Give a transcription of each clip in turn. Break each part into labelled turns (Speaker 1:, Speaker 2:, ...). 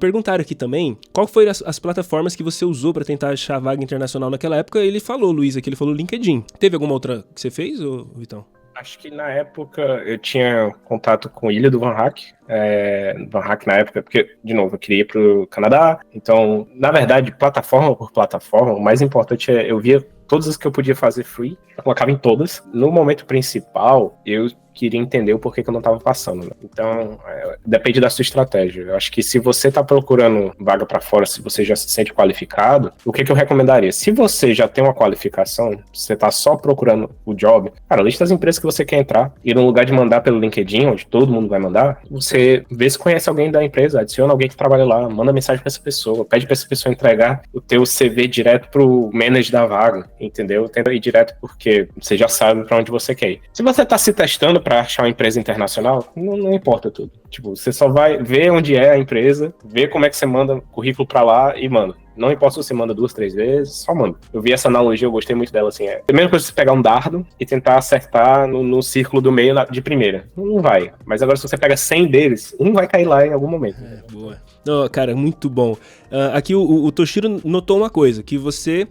Speaker 1: perguntaram aqui também, qual foram as plataformas que você usou pra tentar achar vaga internacional naquela época? Ele falou, Luiz, aqui ele falou LinkedIn. Teve alguma outra que você fez, Vitão?
Speaker 2: Acho que na época eu tinha contato com Ilha do Van Hack. Van Hack na época, porque, de novo, eu queria ir pro Canadá. Então, na verdade, plataforma por plataforma, o mais importante é eu via todas as que eu podia fazer free, eu colocava em todas. No momento principal, eu queria entender o porquê que eu não estava passando, né? Então, depende da sua estratégia. Eu acho que se você está procurando vaga para fora, se você já se sente qualificado, o que eu recomendaria? Se você já tem uma qualificação, você está só procurando o job, cara, lista as empresas que você quer entrar, e no lugar de mandar pelo LinkedIn, onde todo mundo vai mandar, você vê se conhece alguém da empresa, adiciona alguém que trabalha lá, manda mensagem para essa pessoa, pede para essa pessoa entregar o teu CV direto pro manager da vaga, entendeu? Tenta ir direto porque você já sabe para onde você quer ir. Se você está se testando para achar uma empresa internacional, não importa tudo. Tipo, você só vai ver onde é a empresa, ver como é que você manda currículo para lá e manda. Não importa se você manda 2, 3 vezes, só manda. Eu vi essa analogia, eu gostei muito dela, assim. A primeira coisa é você pegar um dardo e tentar acertar no círculo do meio de primeira. Não vai. Mas agora se você pega 100 deles, um vai cair lá em algum momento.
Speaker 1: Boa. Não, cara, muito bom. Aqui o Toshiro notou uma coisa, que você...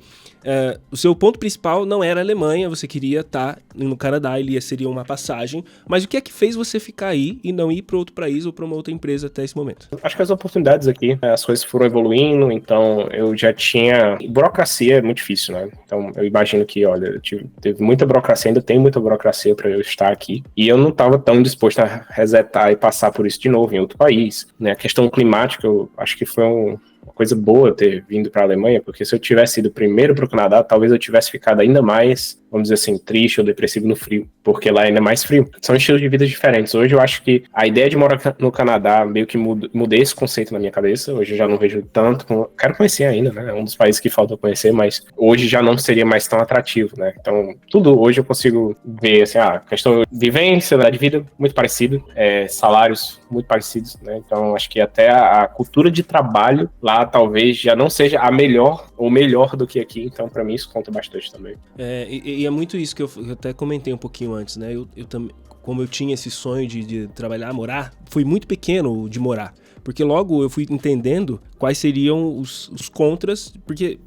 Speaker 1: o seu ponto principal não era a Alemanha, você queria estar no Canadá, seria uma passagem, mas o que é que fez você ficar aí e não ir para outro país ou para uma outra empresa até esse momento?
Speaker 2: Acho que as oportunidades aqui, as coisas foram evoluindo, então eu já tinha... Burocracia é muito difícil, né? Então eu imagino que, olha, teve muita burocracia, ainda tem muita burocracia para eu estar aqui, e eu não estava tão disposto a resetar e passar por isso de novo em outro país, né? A questão climática, eu acho que foi uma coisa boa ter vindo para a Alemanha, porque se eu tivesse ido primeiro para o Canadá, talvez eu tivesse ficado ainda mais, vamos dizer assim, triste ou depressivo no frio, porque lá ainda é mais frio. São estilos de vida diferentes. Hoje eu acho que a ideia de morar no Canadá meio que mudei esse conceito na minha cabeça. Hoje eu já não vejo tanto, quero conhecer ainda, né? É um dos países que falta conhecer, mas hoje já não seria mais tão atrativo, né? Então, tudo hoje eu consigo ver, assim, questão de vivência, de vida, muito parecido, salários muito parecidos, né? Então, acho que até a cultura de trabalho lá talvez já não seja a melhor ou melhor do que aqui, então para mim isso conta bastante também.
Speaker 1: E é muito isso que eu até comentei um pouquinho antes, né? Eu também, como eu tinha esse sonho de trabalhar, morar, fui muito pequeno de morar, porque logo eu fui entendendo quais seriam os contras, porque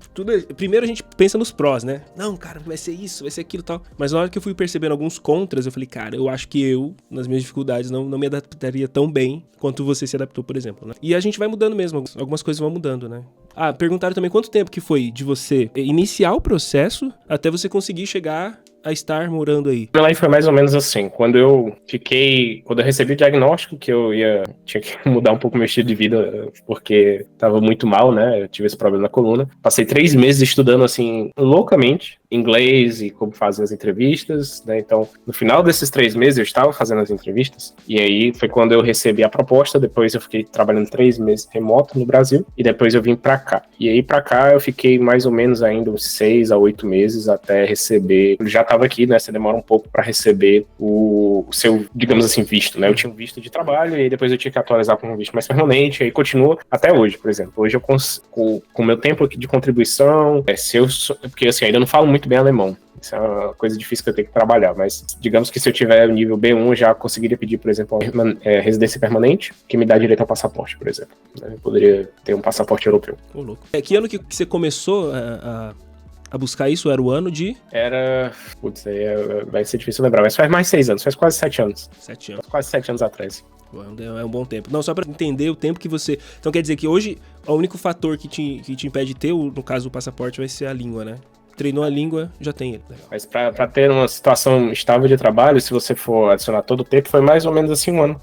Speaker 1: primeiro a gente pensa nos prós, né? Não, cara, vai ser isso, vai ser aquilo e tal, mas na hora que eu fui percebendo alguns contras, eu falei, cara, eu acho que eu, nas minhas dificuldades, não me adaptaria tão bem quanto você se adaptou, por exemplo, né? E a gente vai mudando mesmo, algumas coisas vão mudando, né? Perguntaram também quanto tempo que foi de você iniciar o processo até você conseguir chegar a estar morando aí?
Speaker 2: Foi mais ou menos assim, quando eu recebi o diagnóstico que tinha que mudar um pouco meu estilo de vida, porque tava muito mal, né, eu tive esse problema na coluna, passei 3 meses estudando, assim, loucamente, inglês e como fazer as entrevistas, né, então, no final desses 3 meses eu estava fazendo as entrevistas, e aí foi quando eu recebi a proposta, depois eu fiquei trabalhando 3 meses remoto no Brasil, e depois eu vim pra cá, e aí pra cá eu fiquei mais ou menos ainda uns 6 a 8 meses até receber, já estava aqui, né, você demora um pouco para receber o seu, digamos assim, visto, né, eu tinha um visto de trabalho, e aí depois eu tinha que atualizar para um visto mais permanente, e aí continua até hoje, por exemplo, hoje eu com o meu tempo aqui de contribuição, porque assim, ainda não falo muito bem alemão, isso é uma coisa difícil que eu tenho que trabalhar, mas digamos que se eu tiver o nível B1, eu já conseguiria pedir, por exemplo, residência permanente, que me dá direito ao passaporte, por exemplo, né, eu poderia ter um passaporte europeu.
Speaker 1: Ô, louco. Que ano que você começou a buscar isso? Era o ano de...
Speaker 2: Vai ser difícil lembrar, mas faz mais 6 anos, faz quase 7 anos.
Speaker 1: 7 anos.
Speaker 2: Quase 7 anos atrás.
Speaker 1: É um bom tempo. Não, só pra entender o tempo que você... Então quer dizer que hoje o único fator que te impede de ter, no caso do passaporte, vai ser a língua, né? Treinou a língua, já tem ele.
Speaker 2: Mas pra ter uma situação estável de trabalho, se você for adicionar todo o tempo, foi mais ou menos assim 1 ano.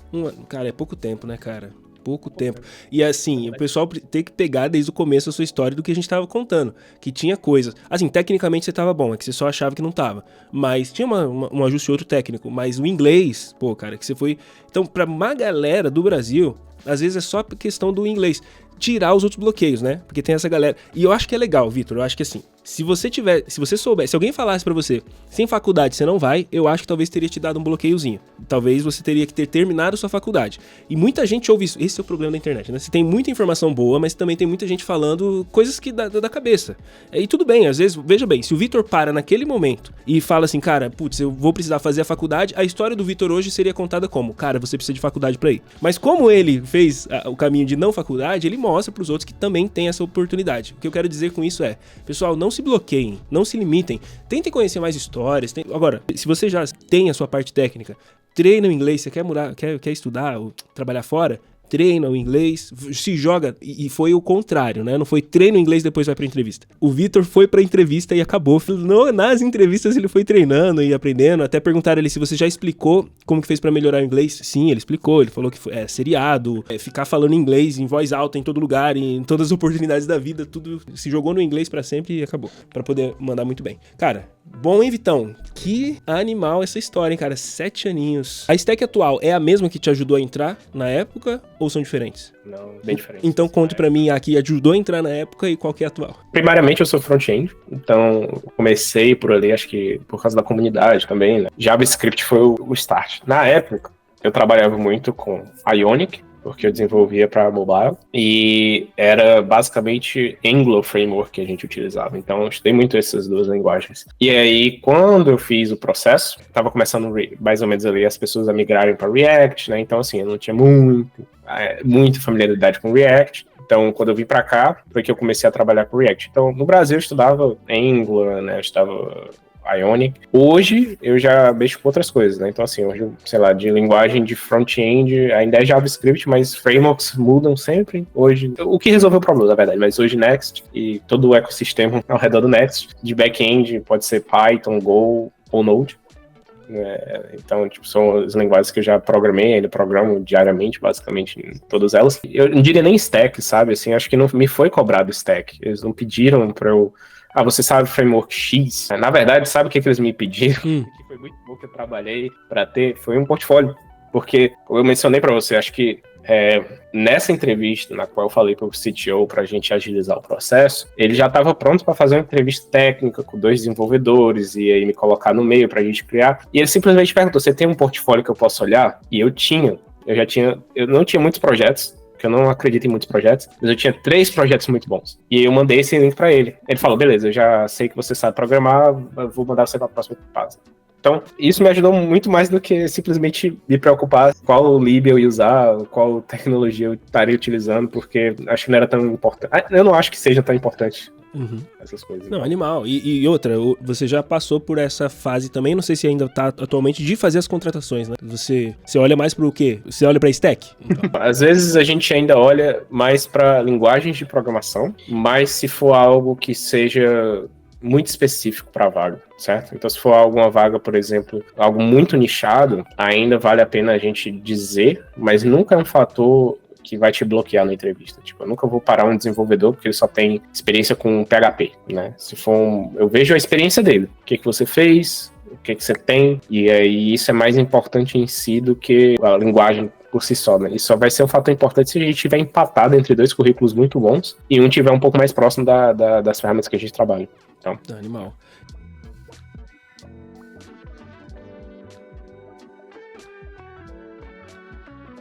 Speaker 1: Cara, é pouco tempo, né, cara? Pouco tempo. E assim, o pessoal tem que pegar desde o começo a sua história do que a gente tava contando. Que tinha coisas... Assim, tecnicamente você tava bom, é que você só achava que não tava. Mas tinha um ajuste outro técnico. Mas o inglês, pô, cara, que você foi... Então, pra uma galera do Brasil, às vezes é só questão do inglês. Tirar os outros bloqueios, né? Porque tem essa galera... E eu acho que é legal, Vitor, eu acho que assim... Se você soubesse, se alguém falasse pra você, sem faculdade você não vai, eu acho que talvez teria te dado um bloqueiozinho. Talvez você teria que ter terminado sua faculdade. E muita gente ouve isso. Esse é o problema da internet, né? Você tem muita informação boa, mas também tem muita gente falando coisas que da cabeça. E tudo bem, às vezes, veja bem, se o Vitor para naquele momento e fala assim, cara, putz, eu vou precisar fazer a faculdade, a história do Vitor hoje seria contada como, cara, você precisa de faculdade pra ir. Mas como ele fez o caminho de não faculdade, ele morre. mostra pros outros que também tem essa oportunidade. O que eu quero dizer com isso é, pessoal, não se bloqueiem, não se limitem, tentem conhecer mais histórias. Agora, se você já tem a sua parte técnica, treina o inglês, você quer mudar, quer estudar ou trabalhar fora, treina o inglês, se joga, e foi o contrário, né? Não foi treina o inglês, depois vai pra entrevista. O Vitor foi pra entrevista e acabou. Nas entrevistas ele foi treinando e aprendendo, até perguntaram ele se você já explicou como que fez pra melhorar o inglês. Sim, ele explicou, ele falou que é seriado, ficar falando inglês em voz alta em todo lugar, em todas as oportunidades da vida, tudo se jogou no inglês pra sempre e acabou, pra poder mandar muito bem. Cara, bom, hein, Vitão? Que animal essa história, hein, cara? 7 aninhos. A stack atual é a mesma que te ajudou a entrar na época ou são diferentes?
Speaker 2: Não, bem diferente.
Speaker 1: Então conte pra mim a que ajudou a entrar na época e qual que é a atual.
Speaker 2: Primariamente eu sou front-end, então comecei por ali, acho que por causa da comunidade também, né? JavaScript foi o start. Na época, eu trabalhava muito com Ionic, porque eu desenvolvia para mobile, e era basicamente Angular Framework que a gente utilizava. Então, eu estudei muito essas duas linguagens. E aí, quando eu fiz o processo, estava começando mais ou menos ali as pessoas a migrarem para React, né? Então, assim, eu não tinha muita familiaridade com React. Então, quando eu vim para cá, foi que eu comecei a trabalhar com React. Então, no Brasil, eu estudava Angular, né? Eu estudava Ionic. Hoje eu já mexo com outras coisas, né? Então, assim, hoje, sei lá, de linguagem de front-end ainda é JavaScript, mas frameworks mudam sempre. Hoje, o que resolveu o problema, na verdade, mas hoje Next e todo o ecossistema ao redor do Next, de back-end, pode ser Python, Go ou Node. Então, tipo, são as linguagens que eu já programei, ainda programo diariamente, basicamente, em todas elas. Eu não diria nem stack, sabe? Assim, acho que não me foi cobrado stack. Eles não pediram pra eu... você sabe framework X? Na verdade, sabe o que eles me pediram? Que foi muito bom que eu trabalhei para ter, foi um portfólio. Porque, como eu mencionei para você, acho que nessa entrevista, na qual eu falei para o CTO para a gente agilizar o processo, ele já estava pronto para fazer uma entrevista técnica com 2 desenvolvedores e aí me colocar no meio para a gente criar. E ele simplesmente perguntou, você tem um portfólio que eu posso olhar? E eu não tinha muitos projetos, que eu não acredito em muitos projetos, mas eu tinha 3 projetos muito bons. E eu mandei esse link para ele. Ele falou, beleza, eu já sei que você sabe programar, vou mandar você para a próxima fase. Então, isso me ajudou muito mais do que simplesmente me preocupar qual lib eu ia usar, qual tecnologia eu estaria utilizando, porque acho que não era tão importante. Eu não acho que seja tão importante. Essas coisas.
Speaker 1: Não, animal. E outra, você já passou por essa fase também, não sei se ainda tá atualmente, de fazer as contratações, né? Você olha mais pro quê? Você olha pra stack? Então.
Speaker 2: Às vezes a gente ainda olha mais pra linguagens de programação, mas se for algo que seja muito específico para a vaga, certo? Então, se for alguma vaga, por exemplo, algo muito nichado, ainda vale a pena a gente dizer, mas nunca é um fator que vai te bloquear na entrevista. Tipo, eu nunca vou parar um desenvolvedor porque ele só tem experiência com PHP, né? Se for eu vejo a experiência dele. O que você fez, o que você tem, e aí isso é mais importante em si do que a linguagem por si só, né? Isso só vai ser um fator importante se a gente tiver empatado entre 2 currículos muito bons e um tiver um pouco mais próximo das ferramentas que a gente trabalha. Então.
Speaker 1: Animal.